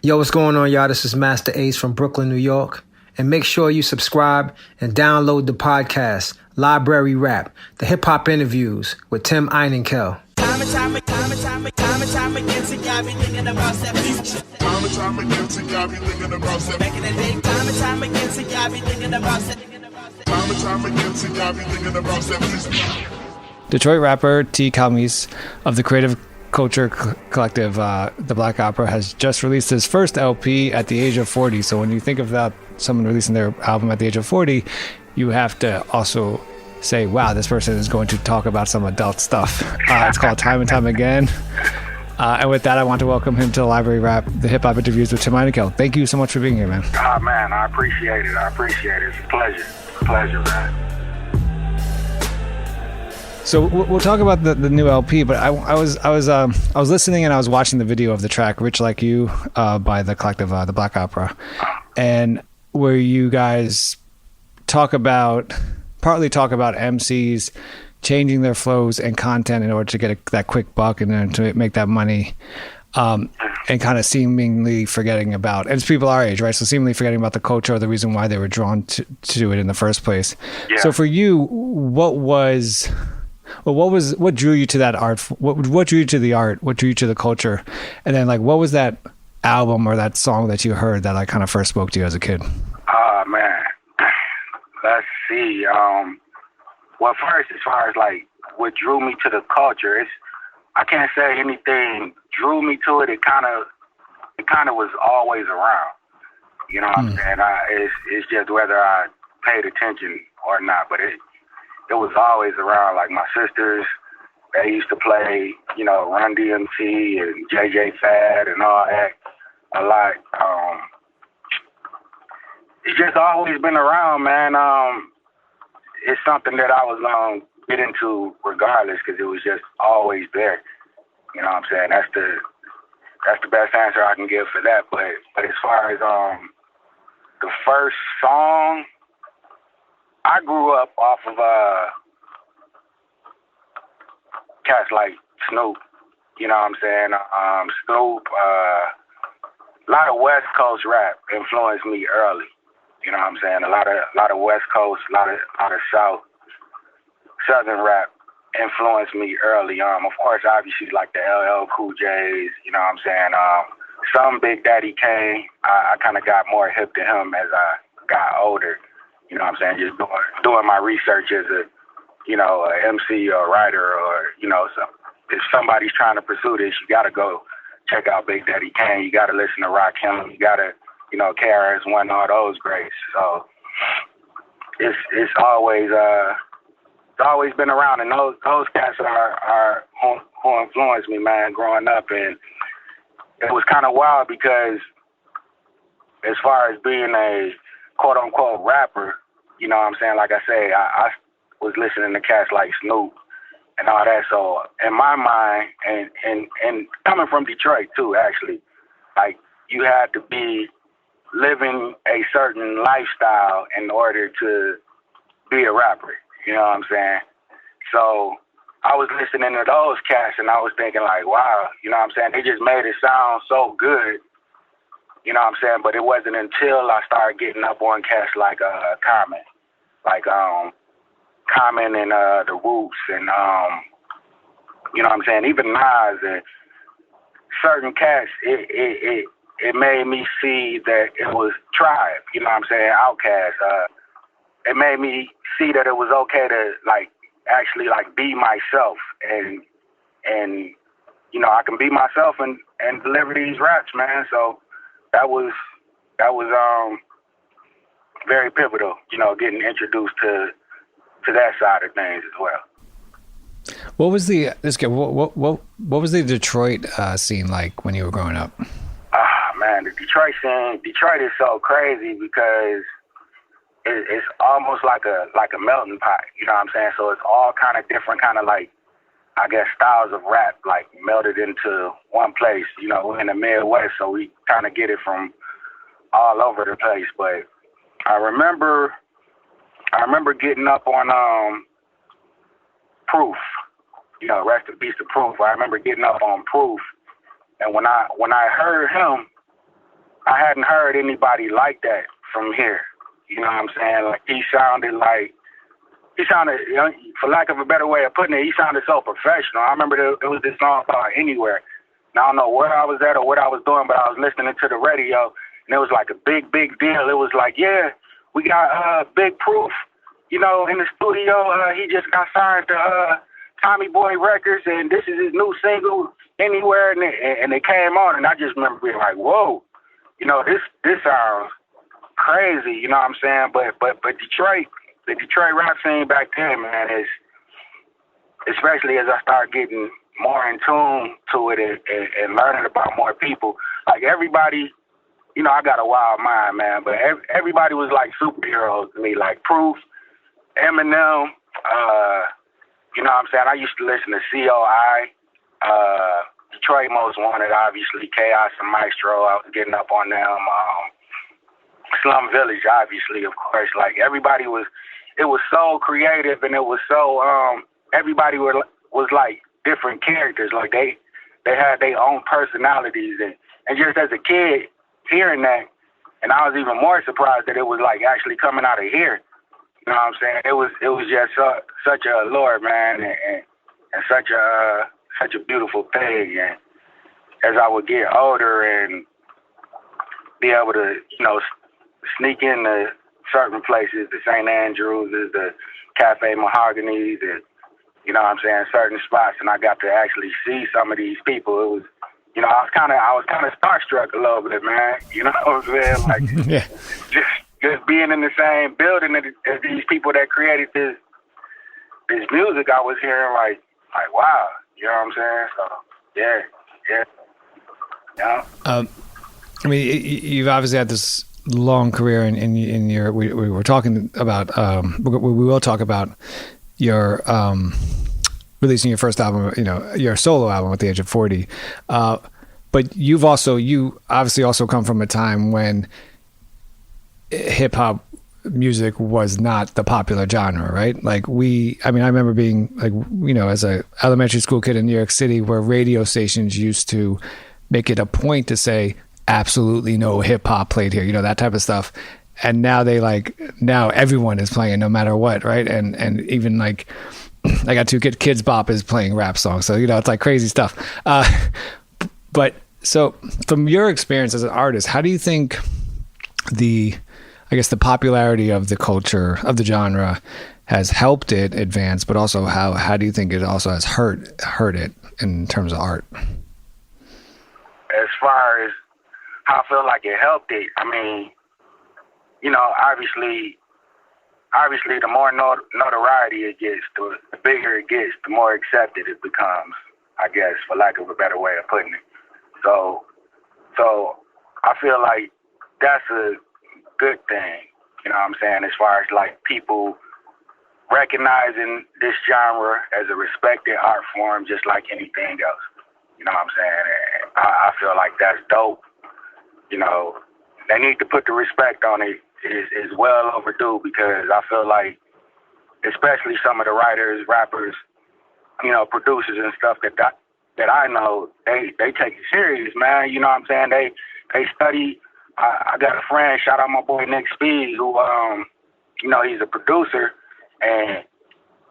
Yo, what's going on, y'all? This is Master Ace from Brooklyn, New York. And make sure you subscribe and download the podcast, Library Rap, the hip-hop interviews with Tim Einenkel. Time and time again, see y'all be thinking about that future. Time and time again, see y'all be thinking about that. Back in the day, time and time again, see y'all be thinking about that. Time and time again, see y'all be thinking about that future. Detroit rapper T. Calmese of the Creative Culture Collective, The Black Opera, has just released his first LP at the age of 40. So when you think of that, someone releasing their album at the age of 40, you have to also say, wow, this person is going to talk about some adult stuff. It's called Time and Time Again. And with that, I want to welcome him to the Library Rap, the hip hop interviews with Tim Einenkel. Thank you so much for being here, man. Oh, man, I appreciate it. It's a pleasure, man. So we'll talk about the new LP, but I was listening and I was watching the video of the track "Rich Like You" by the collective, the Black Opera, and where you guys partly talk about MCs changing their flows and content in order to get that quick buck and then to make that money, and kind of seemingly forgetting about, and it's people our age, right? So seemingly forgetting about the culture or the reason why they were drawn to it in the first place. Yeah. So for you, what drew you to that art? What drew you to the art? What drew you to the culture? And then, like, what was that album or that song that you heard that kind of first spoke to you as a kid? Man, let's see. Well, first, as far as like what drew me to the culture, I can't say anything drew me to it. It kind of was always around. You know what I'm saying? It's just whether I paid attention or not, but it was always around. Like my sisters, they used to play, Run DMC and JJ Fad and all that a lot. It's just always been around, man. It's something that I was going to get into regardless because it was just always there. You know what I'm saying? That's the best answer I can give for that. But as far as the first song, I grew up off of cats like Snoop, you know what I'm saying? Snoop, a lot of West Coast rap influenced me early, you know what I'm saying? A lot of West Coast, a lot of Southern rap influenced me early. Of course, obviously like the LL Cool J's, you know what I'm saying? Some Big Daddy Kane, I kind of got more hip to him as I got older. You know what I'm saying? Just doing my research as a MC or a writer or, so if somebody's trying to pursue this, you got to go check out Big Daddy Kane. You got to listen to Rakim. You got to, KRS-One, all those greats. So it's always been around. And those cats are who influenced me, man, growing up. And it was kind of wild because as far as being a quote-unquote rapper, you know what I'm saying? Like I say, I was listening to cats like Snoop and all that. So in my mind, and coming from Detroit too, actually, like you had to be living a certain lifestyle in order to be a rapper. You know what I'm saying? So I was listening to those cats and I was thinking like, wow, you know what I'm saying? They just made it sound so good. You know what I'm saying? But it wasn't until I started getting up on cats like Common, like Common and the Roots and you know what I'm saying? Even Nas and certain cats, it made me see that it was Tribe. You know what I'm saying? Outkast. It made me see that it was okay to actually be myself and I can be myself and deliver these raps, man. So. That was very pivotal, getting introduced to that side of things as well. What was the Detroit scene like when you were growing up? Man, the Detroit scene. Detroit is so crazy because it's almost like a melting pot. You know what I'm saying? So it's all kind of different, kind of styles of rap melted into one place. We're in the Midwest, so we kind of get it from all over the place. But I remember getting up on Proof. Rest in peace to Proof. I remember getting up on Proof, and when I heard him, I hadn't heard anybody like that from here. You know what I'm saying? Like, he sounded, you know, for lack of a better way of putting it, he sounded so professional. I remember there was this song called Anywhere. And I don't know where I was at or what I was doing, but I was listening to the radio, and it was like a big, big deal. It was like, yeah, we got Big Proof, you know, in the studio. He just got signed to Tommy Boy Records, and this is his new single, Anywhere. And it came on, and I just remember being like, whoa, you know, this sounds crazy, you know what I'm saying? But Detroit, the Detroit rap scene back then, man, is, especially as I start getting more in tune to it and learning about more people, like everybody, you know, I got a wild mind, man, but everybody was like superheroes to me, like Proof, Eminem, you know what I'm saying? I used to listen to COI, Detroit Most Wanted, obviously, Chaos and Maestro. I was getting up on them. Slum Village, obviously, of course. Like, everybody was, it was so creative, and it was so, everybody was like different characters. Like, they had their own personalities. And just as a kid, hearing that, and I was even more surprised that it was, like, actually coming out of here. You know what I'm saying? It was just such a allure, man, and such a beautiful thing. And as I would get older and be able to, you know, sneak into certain places, the St. Andrews, the Cafe Mahogany, the, you know what I'm saying, certain spots, and I got to actually see some of these people. It was, you know, I was kind of starstruck a little bit, man. You know what I'm saying? Like, yeah. Just being in the same building as these people that created this music, I was hearing like wow, you know what I'm saying? So yeah. I mean, you've obviously had this long career in your. We were talking about. We will talk about your releasing your first album. You know, your solo album at the age of 40. But you obviously also come from a time when hip hop music was not the popular genre, right? Like I remember being like, you know, as a elementary school kid in New York City, where radio stations used to make it a point to say absolutely no hip hop played here, you know, that type of stuff. And now now everyone is playing no matter what, right? And even like I got two kids bop is playing rap songs, so you know, it's like crazy stuff. But so from your experience as an artist, how do you think the popularity of the culture, of the genre, has helped it advance, but also how do you think it also has hurt it in terms of art? As far as how I feel like it helped it, I mean, you know, obviously the more notoriety it gets, the bigger it gets, the more accepted it becomes, I guess, for lack of a better way of putting it. So I feel like that's a good thing, you know what I'm saying, as far as like people recognizing this genre as a respected art form just like anything else. You know what I'm saying? And I feel like that's dope. You know, they need to put the respect on it. Is well overdue, because I feel like, especially some of the writers, rappers, you know, producers and stuff that I know, they take it serious, man. You know what I'm saying? They study. I got a friend, shout out my boy Nick Speed, who, you know, he's a producer, and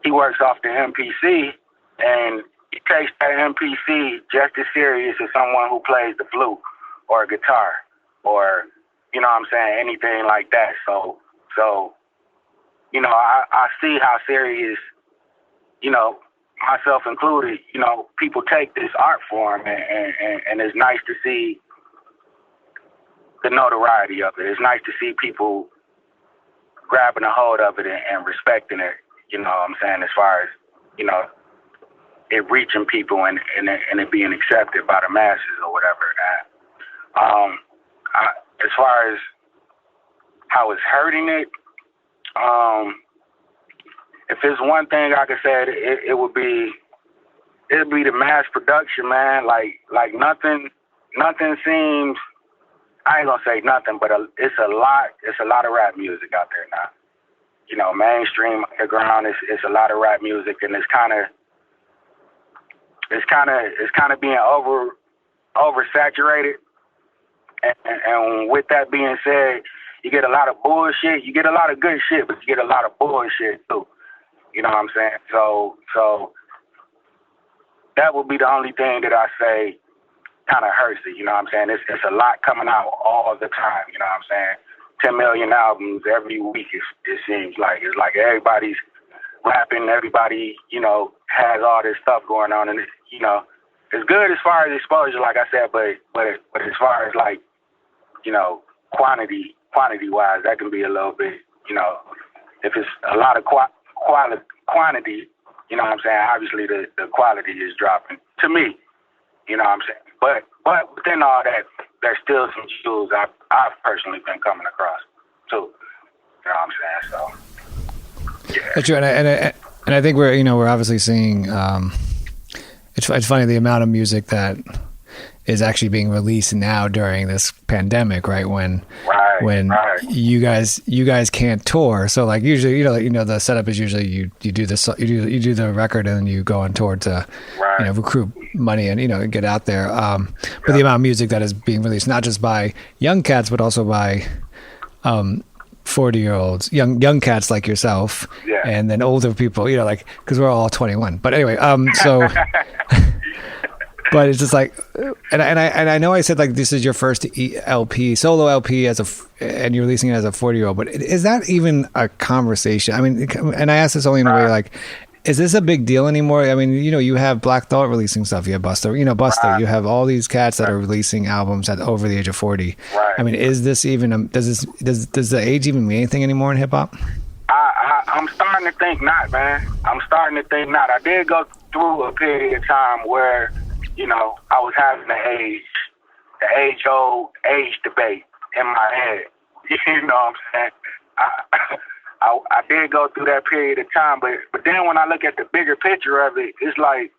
he works off the MPC, and he takes that MPC just as serious as someone who plays the flute or a guitar or, you know what I'm saying, anything like that. So you know, I see how serious, you know, myself included, you know, people take this art form, and it's nice to see the notoriety of it. It's nice to see people grabbing a hold of it and respecting it, you know what I'm saying, as far as, you know, it reaching people and it being accepted by the masses or whatever. As far as how it's hurting it, if there's one thing I could say, it would be the mass production, man. Like nothing seems, I ain't gonna say nothing, but it's a lot of rap music out there now. You know, mainstream, underground, it's a lot of rap music, and it's kind of being oversaturated. And with that being said, you get a lot of bullshit. You get a lot of good shit, but you get a lot of bullshit too. You know what I'm saying? So that would be the only thing that I say kind of hurts it. You know what I'm saying? It's a lot coming out all the time. You know what I'm saying? 10 million albums every week. It seems like it's like everybody's rapping. Everybody, you know, has all this stuff going on, and you know, it's good as far as exposure, like I said, but as far as like, you know, quantity wise, that can be a little bit, you know, if it's a lot of quantity, you know what I'm saying, obviously the quality is dropping to me, you know what I'm saying. But within all that, there's still some jewels I've personally been coming across too. You know what I'm saying? So yeah. That's true, and I think we're obviously seeing. It's funny the amount of music that is actually being released now during this pandemic, right? When you guys can't tour, so like usually the setup is usually you do the record and then you go on tour to recruit money and get out there. But the amount of music that is being released, not just by young cats, but also by 40-year-olds, young cats like yourself, and then older people, like because we're all 21. But anyway, so. But it's just like, and I know I said like this is your first solo LP and you're releasing it as a 40-year-old. But is that even a conversation? I mean, and I ask this only in a way like, is this a big deal anymore? I mean, you have Black Thought releasing stuff. You have Busta. You have all these cats that are releasing albums at over the age of 40. Right. I mean, is this even does the age even mean anything anymore in hip hop? I'm starting to think not, man. I'm starting to think not. I did go through a period of time where, I was having the age-old age debate in my head. You know what I'm saying? I did go through that period of time, but then when I look at the bigger picture of it, it's like,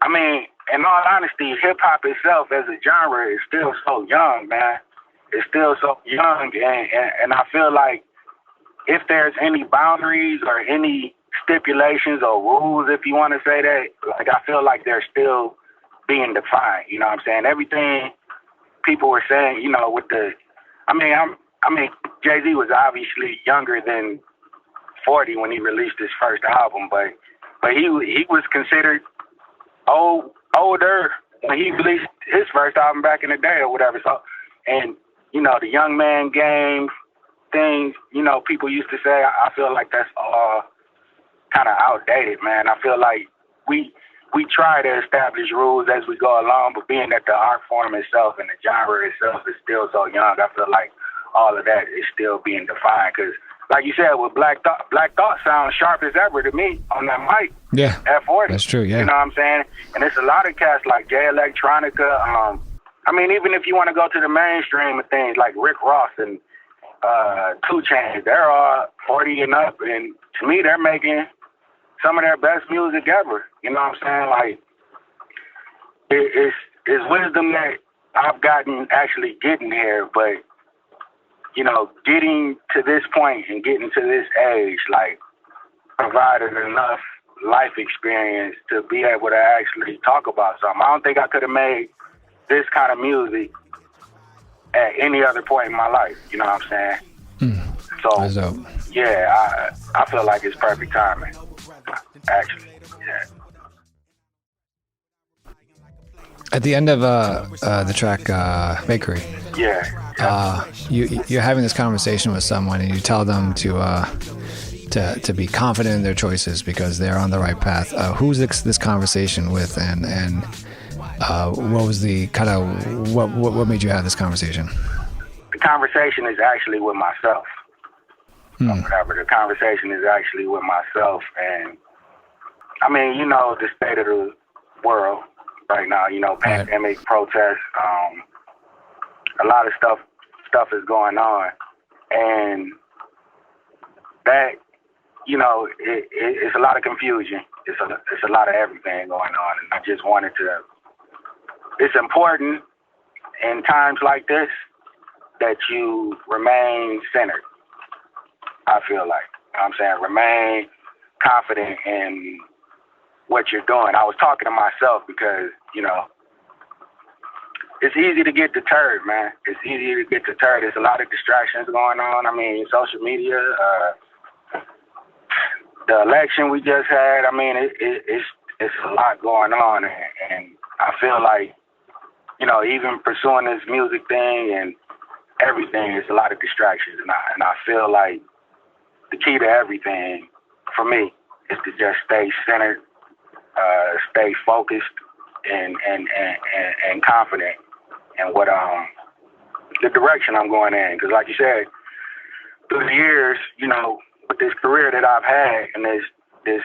I mean, in all honesty, hip-hop itself as a genre is still so young, man. It's still so young, and I feel like if there's any boundaries or any stipulations or rules, if you want to say that, like I feel like they're still being defined. You know what I'm saying? Everything people were saying, with the, I mean, Jay-Z was obviously younger than 40 when he released his first album, but he was considered older when he released his first album back in the day or whatever. So, and the young man game things, people used to say, I feel like that's all kind of outdated, man. I feel like we try to establish rules as we go along, but being that the art form itself and the genre itself is still so young, I feel like all of that is still being defined. Because, like you said, with Black Thought sounds sharp as ever to me on that mic. Yeah, at 40. That's true. Yeah, you know what I'm saying. And it's a lot of cats like Jay Electronica. I mean, even if you want to go to the mainstream of things like Rick Ross and 2 Chainz, they're all 40 and up, and to me, they're making some of their best music ever. You know what I'm saying? Like, it's wisdom that I've gotten actually getting here, but, getting to this point and getting to this age, like, provided enough life experience to be able to actually talk about something. I don't think I could have made this kind of music at any other point in my life. You know what I'm saying? So, yeah, I feel like it's perfect timing. Actually, yeah. At the end of the track Bakery, you're having this conversation with someone and you tell them to be confident in their choices because they're on the right path. Who's this conversation with, and what was the kind of what made you have this conversation? The conversation is actually with myself. Whatever. The conversation is actually with myself, and I mean, the state of the world right now, pandemic, protests, a lot of stuff is going on, and that, it's a lot of confusion. It's a lot of everything going on, and I just wanted to. It's important in times like this that you remain centered. I feel like, I'm saying, remain confident in what you're doing. I was talking to myself because, it's easy to get deterred, man. It's easy to get deterred. There's a lot of distractions going on. I mean, social media, the election we just had. I mean, it's a lot going on, and I feel like, you know, even pursuing this music thing and everything, is a lot of distractions, and I feel like the key to everything for me is to just stay centered, stay focused, and confident in what the direction I'm going in. Because, like you said, through the years, you know, with this career that I've had and this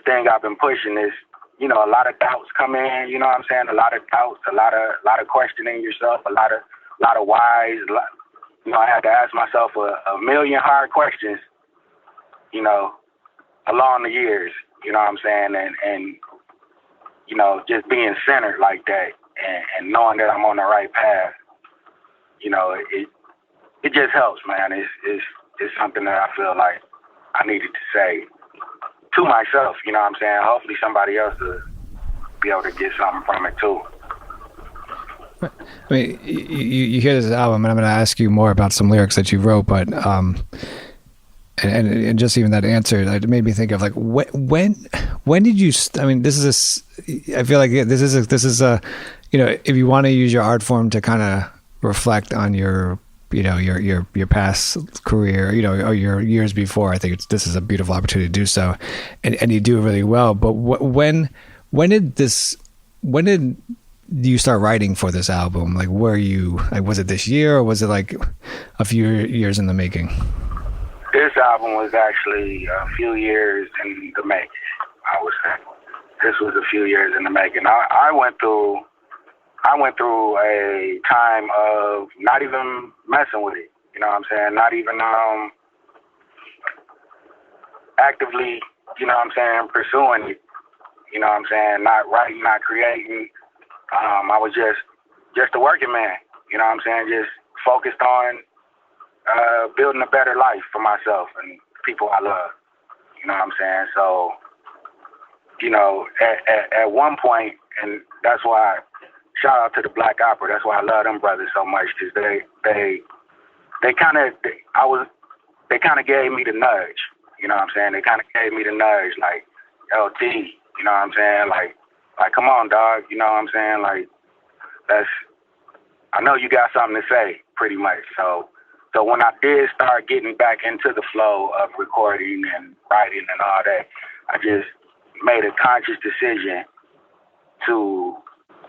thing I've been pushing, is, you know, a lot of doubts come in. You know what I'm saying? A lot of doubts, a lot of questioning yourself, a lot of whys. You know, I had to ask myself a million hard questions, you know, along the years. You know what I'm saying? And you know, just being centered like that, and knowing that I'm on the right path, you know, it just helps, man. It's something that I feel like I needed to say to myself. You know what I'm saying? Hopefully somebody else will be able to get something from it too. I mean, you hear this album, and I'm going to ask you more about some lyrics that you wrote, but and just even that answer, it made me think of, like, when did you? I mean, I feel like this is a, you know, if you want to use your art form to kind of reflect on your, you know, your past career, you know, or your years before, I think this is a beautiful opportunity to do so, and you do it really well. But when did you start writing for this album? Like, was it this year, or was it like a few years in the making? This album was actually a few years in the making, I would say. This was a few years in the making. I went through a time of not even messing with it. You know what I'm saying? Not even actively, you know what I'm saying, pursuing it. You know what I'm saying? Not writing, not creating. I was just a working man. You know what I'm saying? Just focused on building a better life for myself and people I love. You know what I'm saying? So, you know, at one point, and that's why, shout out to the Black Opera. That's why I love them brothers so much, because they kind of gave me the nudge. You know what I'm saying? They kind of gave me the nudge, like, LT. You know what I'm saying? Like, come on, dog. You know what I'm saying? Like, I know you got something to say, pretty much. So when I did start getting back into the flow of recording and writing and all that, I just made a conscious decision to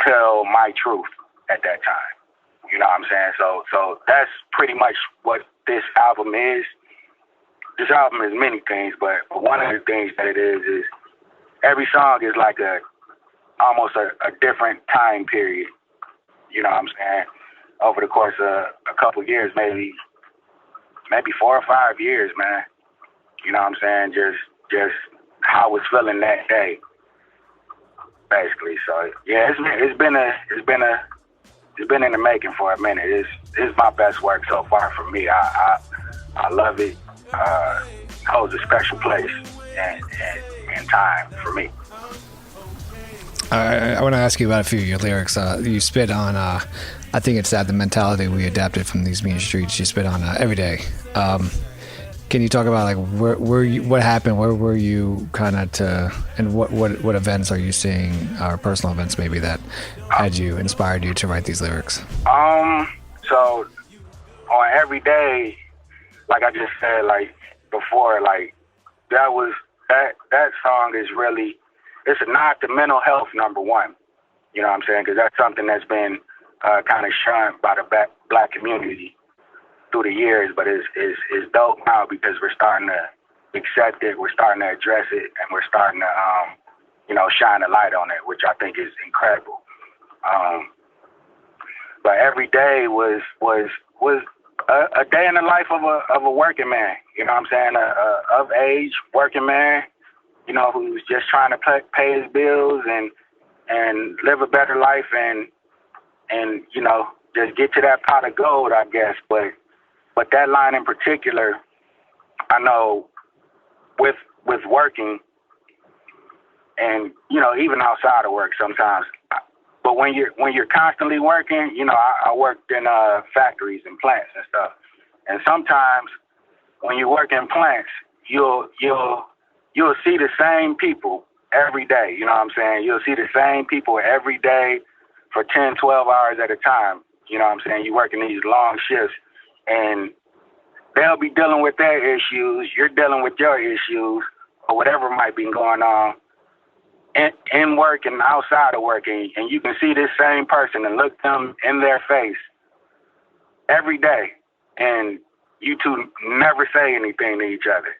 tell my truth at that time. You know what I'm saying? So that's pretty much what this album is. This album is many things, but one of the things that it is every song is like almost a different time period. You know what I'm saying? Over the course of a couple of years, maybe 4 or 5 years, man. You know what I'm saying? Just how I was feeling that day, basically. So yeah, it's been in the making for a minute. It's my best work so far for me. I love it. Holds a special place and time for me. I want to ask you about a few of your lyrics. You spit on, I think it's that the mentality we adapted from these mean streets. You spit on every day. Can you talk about, like, what happened? Where were you kind of and what events are you seeing, or personal events maybe, that had you, inspired you to write these lyrics? So on every day, like I just said, like before, like that song is really, it's a nod to mental health, number one. You know what I'm saying? Because that's something that's been kind of shunned by the black community through the years, but it's dope now because we're starting to accept it, we're starting to address it, and we're starting to, shine a light on it, which I think is incredible. But every day was a day in the life of a working man. You know what I'm saying? Of age working man. You know, who's just trying to pay his bills and live a better life and just get to that pot of gold, I guess. But that line in particular, I know with working and, even outside of work sometimes, but when you're constantly working, you know, I worked in factories and plants and stuff, and sometimes when you work in plants, you'll see the same people every day. You know what I'm saying? You'll see the same people every day for 10, 12 hours at a time. You know what I'm saying? You work in these long shifts, and they'll be dealing with their issues. You're dealing with your issues, or whatever might be going on in work and outside of work. And you can see this same person and look them in their face every day, and you two never say anything to each other.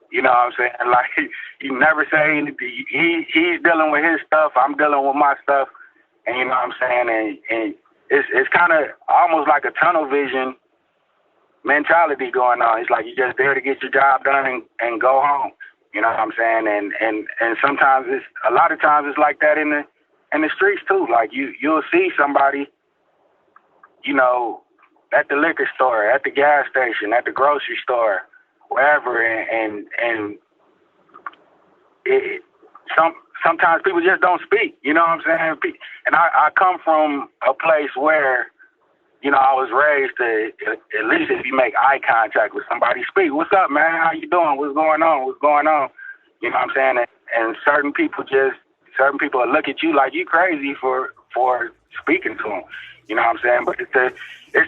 You know what I'm saying? Like, you never say anything. He's dealing with his stuff. I'm dealing with my stuff. And you know what I'm saying? And it's kind of almost like a tunnel vision mentality going on. It's like you're just there to get your job done and go home. You know what I'm saying? And sometimes a lot of times it's like that in the streets too. Like you'll see somebody, you know, at the liquor store, at the gas station, at the grocery store, wherever, and sometimes people just don't speak. You know what I'm saying? And I come from a place where, you know, I was raised to, at least if you make eye contact with somebody, speak. What's up, man? How you doing? What's going on? What's going on? You know what I'm saying? And certain people will look at you like you crazy for speaking to them. You know what I'm saying? But it's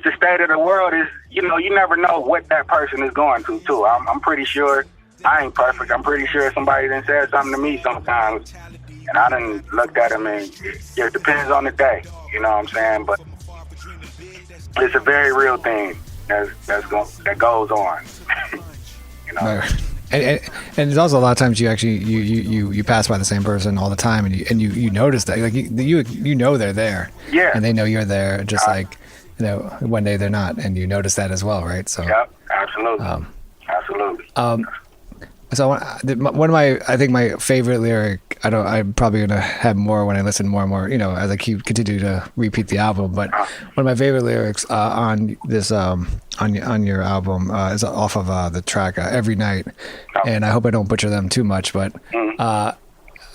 the state of the world. Is, you know, you never know what that person is going through too. I'm pretty sure I ain't perfect. I'm pretty sure somebody done said something to me sometimes, and I done looked at them, and it depends on the day. You know what I'm saying? But it's a very real thing that goes on. You know. Right. And there's also a lot of times you actually you pass by the same person all the time, and you notice that, like you know they're there, yeah, and they know you're there, just like, you know, one day they're not, and you notice that as well, right? So yep, absolutely, absolutely. So one of my favorite lyric, I'm probably gonna have more when I listen more and more, you know, as I continue to repeat the album. But one of my favorite lyrics on this on your album is off of the track "Every Night," and I hope I don't butcher them too much. But I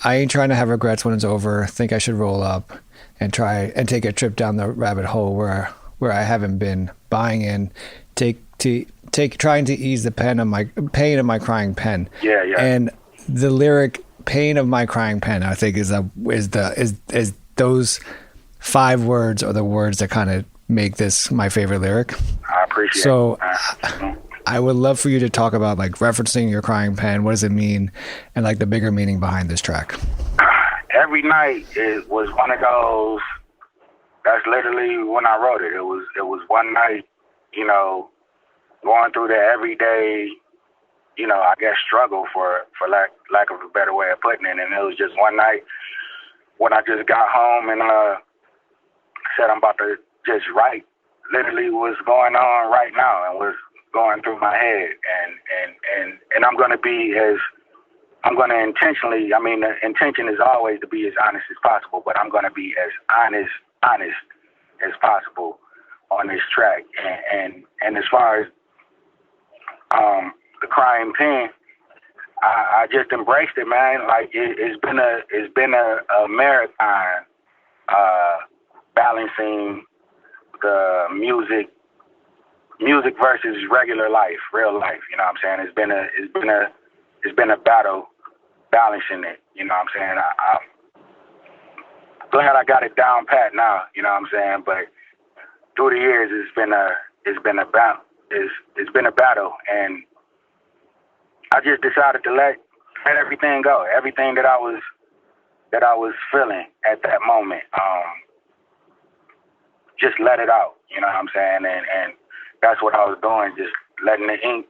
ain't trying to have regrets when it's over. Think I should roll up and try and take a trip down the rabbit hole where I haven't been. Buying in, trying to ease the pain of my crying pen. Yeah. And the lyric "pain of my crying pen," I think is those 5 words are the words that kind of make this my favorite lyric. I appreciate it. So I would love for you to talk about, like, referencing your crying pen. What does it mean? And like the bigger meaning behind this track. Every Night was one of those, that's literally when I wrote it. It was one night, you know, going through the everyday, you know, I guess struggle for lack of a better way of putting it. And it was just one night when I just got home and said I'm about to just write literally what's going on right now and what's going through my head. And I'm going to intentionally, I mean, the intention is always to be as honest as possible, but I'm going to be as honest as possible on this track. And as far as the crying pen, I just embraced it, man. Like it's been a marathon, balancing the music versus regular life, real life. You know what I'm saying? It's been a battle balancing it. You know what I'm saying? I'm glad I got it down pat now. You know what I'm saying? But through the years, it's been a battle, and I just decided to let everything go, everything that I was feeling at that moment. Just let it out, you know what I'm saying? And that's what I was doing, just letting the ink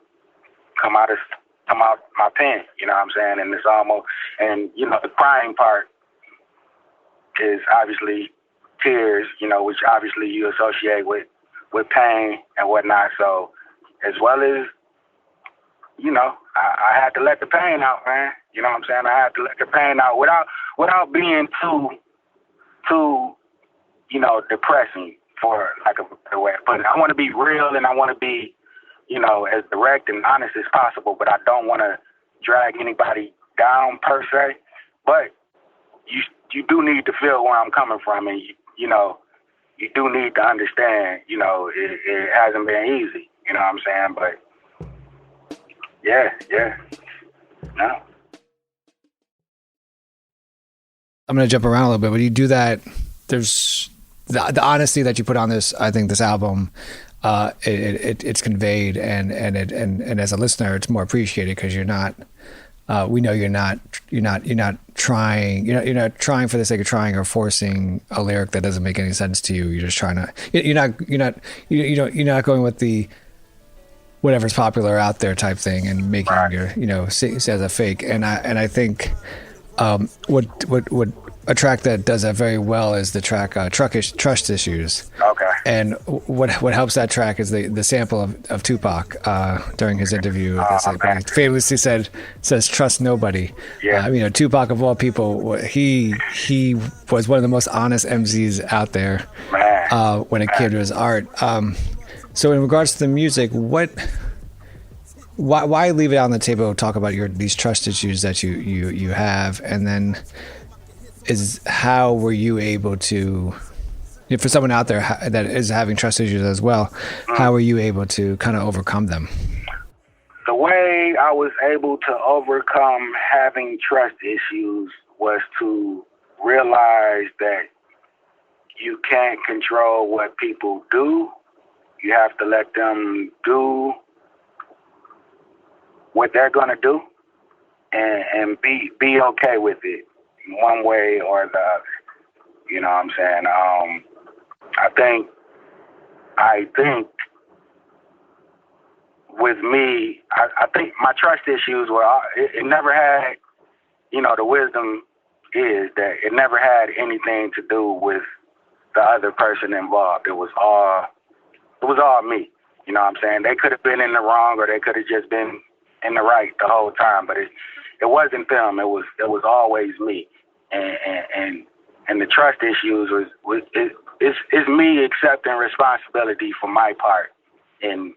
come out my pen, you know what I'm saying? And it's almost, and you know, the crying part is obviously tears, you know, which obviously you associate with pain and whatnot. So as well as, you know, I had to let the pain out, man. You know what I'm saying? I had to let the pain out without being too, you know, depressing, for like a better way of putting it. I want to be real, and I want to be, you know, as direct and honest as possible, but I don't want to drag anybody down per se. But you do need to feel where I'm coming from, and you know, you do need to understand. You know, it hasn't been easy. You know what I'm saying? But yeah, no. I'm going to jump around a little bit. When you do that, there's the honesty that you put on this. I think this album, it's conveyed, and as a listener, it's more appreciated because you're not. We know you're not trying. You're not trying for the sake of trying or forcing a lyric that doesn't make any sense to you. You're just trying to. You're not going with the whatever's popular out there type thing and making your say as a fake. And I think. What a track that does that very well is the track Trust Issues. Okay. And what helps that track is the sample of Tupac during his interview. He famously says trust nobody. Yeah. Tupac of all people, he was one of the most honest MCs out there when it came to his art. So in regards to the music, Why leave it on the table? Talk about these trust issues that you have, and then how were you able to, for someone out there that is having trust issues as well, how were you able to kind of overcome them? The way I was able to overcome having trust issues was to realize that you can't control what people do. You have to let them do what they're going to do and be okay with it one way or the other. You know what I'm saying? I think with me, I think my trust issues were, it never had, the wisdom is that it never had anything to do with the other person involved. It was all me. You know what I'm saying? They could have been in the wrong or they could have just been in the right the whole time, but it wasn't them. It was always me, and the trust issues is me accepting responsibility for my part in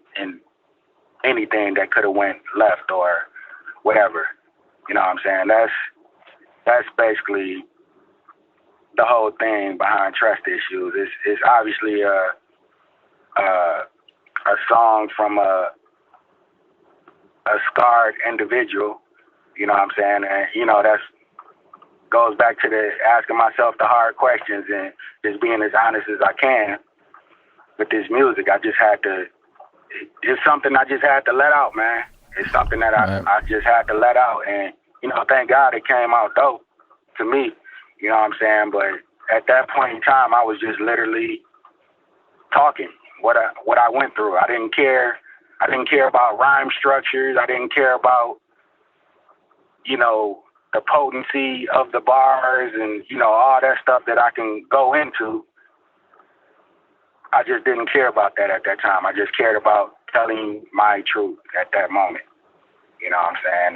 anything that could have went left or whatever. You know what I'm saying? That's basically the whole thing behind trust issues. It's obviously a song from a scarred individual, you know what I'm saying? And, that goes back to the asking myself the hard questions and just being as honest as I can with this music. It's something I just had to let out, man. It's something that I just had to let out. And, thank God it came out dope to me, you know what I'm saying? But at that point in time, I was just literally talking what I went through. I didn't care about rhyme structures. I didn't care about, the potency of the bars and, all that stuff that I can go into. I just didn't care about that at that time. I just cared about telling my truth at that moment. You know what I'm saying?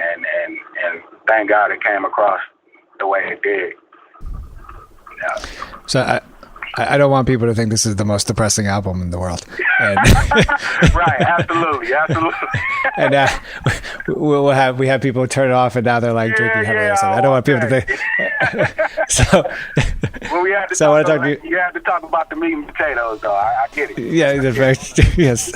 And thank God it came across the way it did. Yeah. So I don't want people to think this is the most depressing album in the world. And right, absolutely. And we have people turn it off, and now they're like drinking heavily or something. I don't want people to think. So, well, we have to so talk about, you have to talk about the meat and potatoes, though. I get it. Yeah, yes.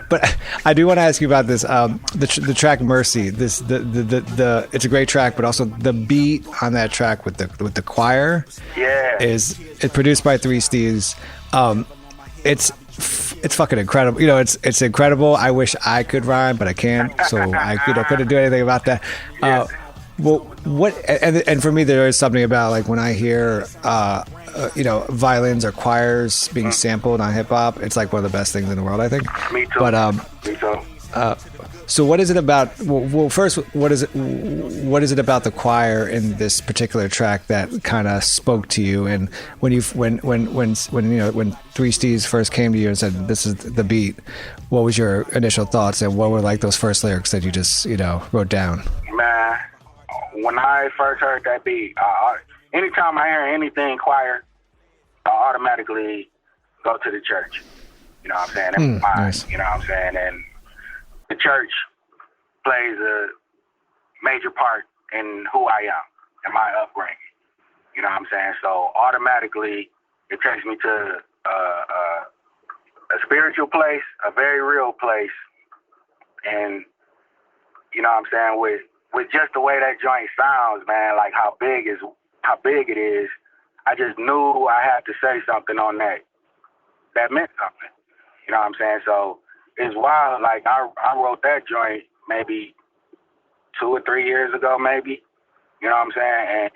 But I do want to ask you about this. The track "Mercy." It's a great track, but also the beat on that track with the choir. Yeah. It's produced by Three Steves. It's fucking incredible. It's incredible. I wish I could rhyme, but I can't. So I couldn't do anything about that. Yes. Well, what and for me, there is something about like when I hear violins or choirs being sampled on hip hop. It's like one of the best things in the world, I think. Me too. But me too. So what is it about? Well, first, what is it about the choir in this particular track that kind of spoke to you? And when Three Steves first came to you and said this is the beat, what was your initial thoughts, and what were like those first lyrics that you just wrote down? Man, when I first heard that beat, anytime I hear anything choir, I automatically go to the church. You know what I'm saying? In my mind, nice. You know what I'm saying? And the church plays a major part in who I am and my upbringing. You know what I'm saying? So automatically, it takes me to a spiritual place, a very real place, and you know what I'm saying, with just the way that joint sounds, man, like how big it is, I just knew I had to say something on that meant something. You know what I'm saying? So it's wild. Like I wrote that joint maybe 2 or 3 years ago, maybe. You know what I'm saying?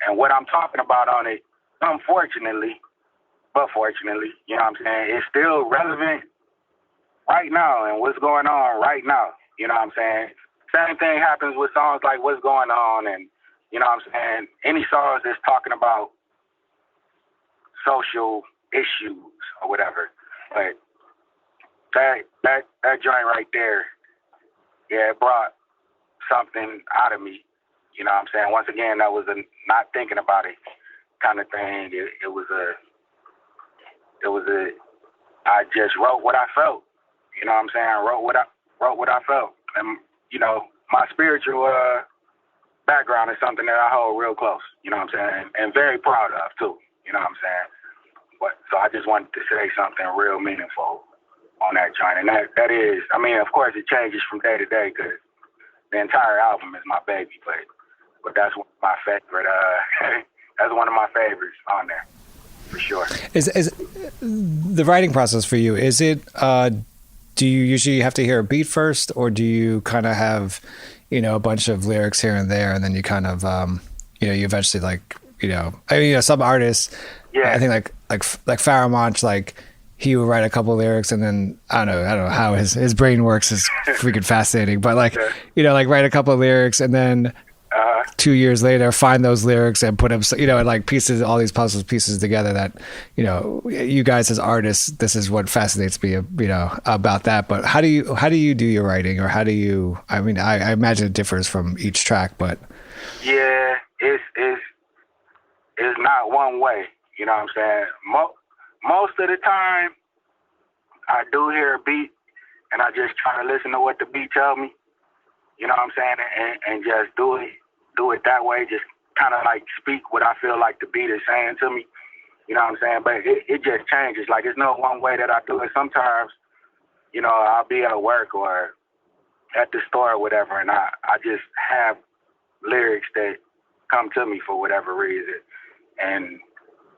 And what I'm talking about on it, unfortunately, but fortunately, you know what I'm saying, it's still relevant right now and what's going on right now. You know what I'm saying? Same thing happens with songs like What's Going On, and you know what I'm saying, any songs that's talking about social issues or whatever. But that joint right there, yeah, it brought something out of me. You know what I'm saying? Once again, that was a not thinking about it kind of thing. It was a I just wrote what I felt. You know what I'm saying? I wrote what I felt. And you know, my spiritual background is something that I hold real close. You know what I'm saying? And very proud of too. You know what I'm saying? But so I just wanted to say something real meaningful on that joint. And that is, I mean, of course it changes from day to day because the entire album is my baby, but that's one of my favorite. That's one of my favorites on there, for sure. Is the writing process for you? Is it? Do you usually have to hear a beat first, or do you kind of have, you know, a bunch of lyrics here and there, and then you kind of, you know, you eventually like, you know, I mean, you know, some artists, yeah, I think like Faramond, like he would write a couple lyrics and then I don't know how his brain works is freaking fascinating, but like, you know, like write a couple of lyrics and then 2 years later find those lyrics and put them, you know, and like pieces, all these puzzle pieces together that, you know, you guys as artists, this is what fascinates me, you know, about that. But how do you do your writing, or how do you, I mean, I imagine it differs from each track, but yeah, it's not one way. You know what I'm saying? Most of the time, I do hear a beat, and I just try to listen to what the beat tell me. You know what I'm saying? And just do it that way. Just kind of like speak what I feel like the beat is saying to me. You know what I'm saying? But it just changes. Like, it's no one way that I do it. Sometimes, you know, I'll be at work or at the store or whatever, and I just have lyrics that come to me for whatever reason. And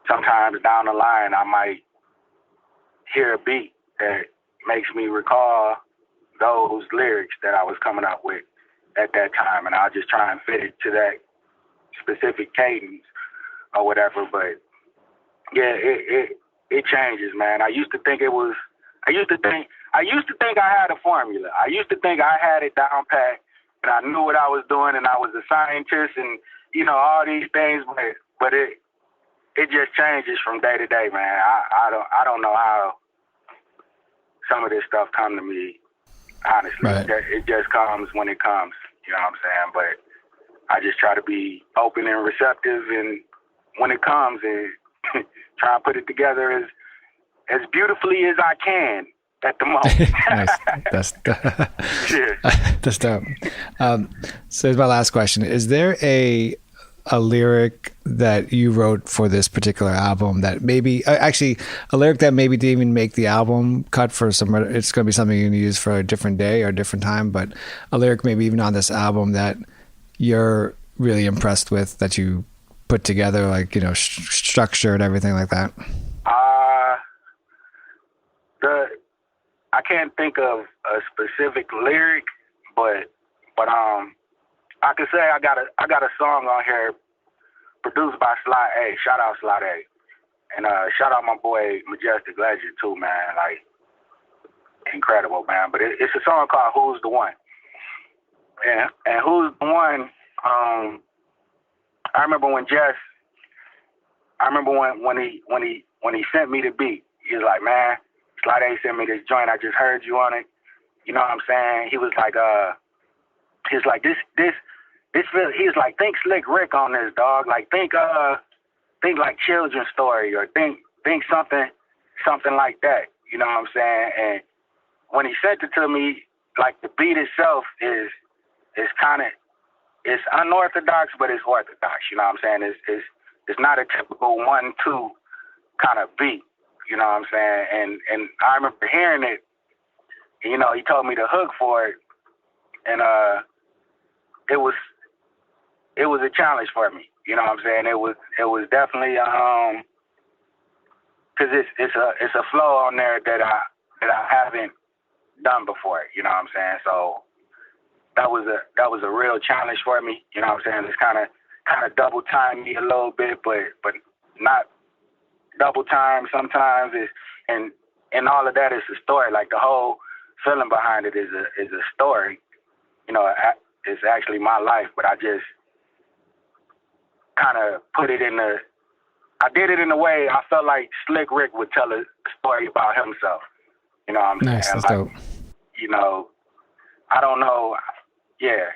sometimes down the line, I might hear a beat that makes me recall those lyrics that I was coming up with at that time, and I'll just try and fit it to that specific cadence or whatever. But yeah, it changes, man. I used to think I had a formula. I used to think I had it down pat, and I knew what I was doing, and I was a scientist, and you know, all these things. But it just changes from day to day, man. I don't know how some of this stuff come to me. Honestly, right. It just comes when it comes. You know what I'm saying? But I just try to be open and receptive, and when it comes, and try and put it together as beautifully as I can at the moment. Nice. That's dope. So here's my last question. Is there a lyric that you wrote for this particular album that maybe, actually a lyric that maybe didn't even make the album cut for some, it's going to be something you're going to use for a different day or a different time, but a lyric maybe even on this album that you're really impressed with, that you put together, like, you know, structure and everything like that? I can't think of a specific lyric, but I could say I got a song on here produced by Sly A. Shout out Sly A. And shout out my boy Majestic Legend too, man. Like, incredible, man. But it's a song called Who's the One. And Who's the One, I remember when he sent me the beat, he was like, man, Sly A sent me this joint, I just heard you on it. You know what I'm saying? He was like, he's like, think Slick Rick on this, dog. Like, think like Children's Story, or think something like that. You know what I'm saying? And when he sent it to me, like, the beat itself is kind of, it's unorthodox, but it's orthodox. You know what I'm saying? it's not a typical 1-2 kind of beat. You know what I'm saying? And I remember hearing it. You know, he told me the hook for it, and it was a challenge for me. You know what I'm saying? It was definitely because it's a flow on there that I haven't done before. You know what I'm saying? So that was a real challenge for me. You know what I'm saying? It's kind of double time me a little bit, but not double time. Sometimes and all of that is a story. Like the whole feeling behind it is a story. You know, it's actually my life, but I just kind of put it I did it in a way I felt like Slick Rick would tell a story about himself. You know what I'm saying? Nice, that's like, dope. You know, I don't know. Yeah,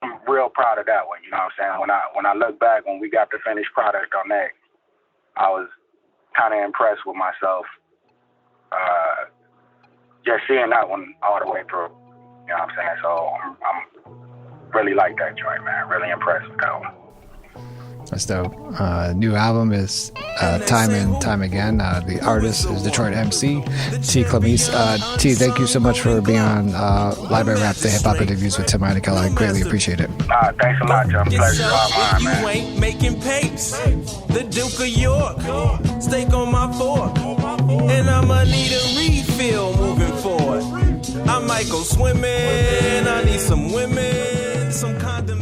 I'm real proud of that one. You know what I'm saying? When I look back, when we got the finished product on that, I was kind of impressed with myself. Just seeing that one all the way through. You know what I'm saying? So I'm really like that joint, man. Really impressed with that one. That's dope. New album is Time and Time Again. The artist is Detroit MC, T. Calmese. T, thank you so much for being on Library Rap, the hip hop interviews with Tim Einenkel. I greatly appreciate it. Thanks a lot, John. Pleasure all mine, man. You ain't making papes. The Duke of York, steak on my fork, and I'ma need a refill moving forward. I might go swimming. I need some women, some condom.